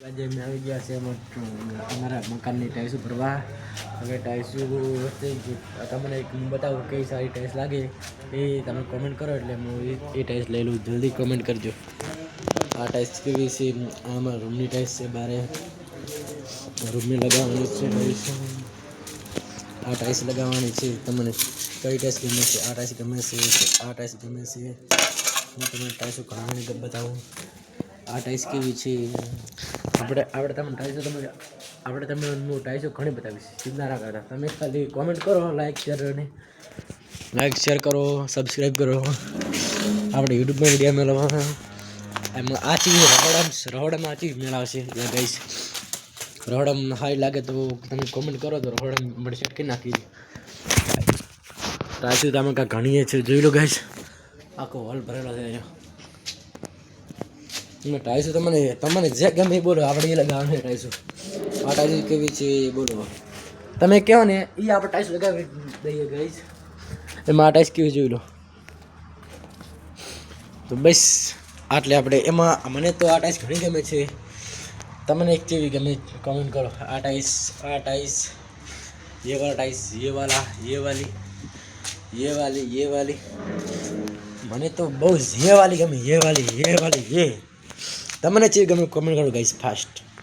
આજે અમે આવી ગયા છે અમારા મકાનની ટાઈલ્સ ભરવા. હવે ટાઈલ્સ તમને એક બતાવું કઈ સારી ટાઈલ્સ લાગે એ તમે કોમેન્ટ કરો એટલે હું એ ટાઈલ્સ લઈ લઉં. જલ્દી કોમેન્ટ કરજો. આ ટાઈલ્સ કેવી છે? આમાં રૂમની ટાઈલ્સ છે. બારે રૂમની લગાવવાની છે ટાઈલ્સ. આ ટાઈલ્સ લગાવવાની છે. તમને કઈ ટાઈલ્સ ગમે છે? આ ટાઈલ્સ ગમે છે? આ ટાઈલ્સ ગમે છે? હું તમને ટાઈલ્સ ઘણાની બતાવું. આ ટાઈલ્સ કેવી છે? આપણે તમને ટાઈલ્સો ઘણી બતાવીશ. ચિંતા ના કરતા, તમે ખાલી કોમેન્ટ કરો, લાઈક શેર કરો, સબસ્ક્રાઈબ કરો. આપણે યુટ્યુબમાં વિડીયો મેળવવાના એમાં આ ચીજ રહોડામાં આ ચીજ મેળવશે ગાઈસ. રહોડામાં હારી લાગે તો તમે કોમેન્ટ કરો તો રહોડામાં મળશે કે નાખી ટાઈલ્સ તમે કાંઈ ઘણી છે. જોઈ લો ગાઈસ, આખો હોલ ભરેલો છે અહીંયા. ટાઈલ્સ તમને જે ગમે એ બોલો, આપણે એ લગાવવાની ટાઈલ્સ. આ ટાઈલ્સ કેવી છે બોલો, તમે કહો ને એ આપણે ટાઈલ્સ લગાવી દઈએ ગાઈસ. એમાં આ ટાઈલ્સ કેવી જોઈ લો. તો બસ આટલે આપણે એમાં મને તો આ ટાઈલ્સ ઘણી ગમે છે. તમને એક કેવી ગમે કમેન્ટ કરો. આ ટાઈલ્સ ये वाला टाइल्स, ये वाला, ये वाली, ये वाली, ये वाली. મને તો બહુ ये वाली ગમે. ये वाली, ये वाली, ये તમને ચેવી ગમે કોમેન્ટ કરો ગાઈસ ફાસ્ટ.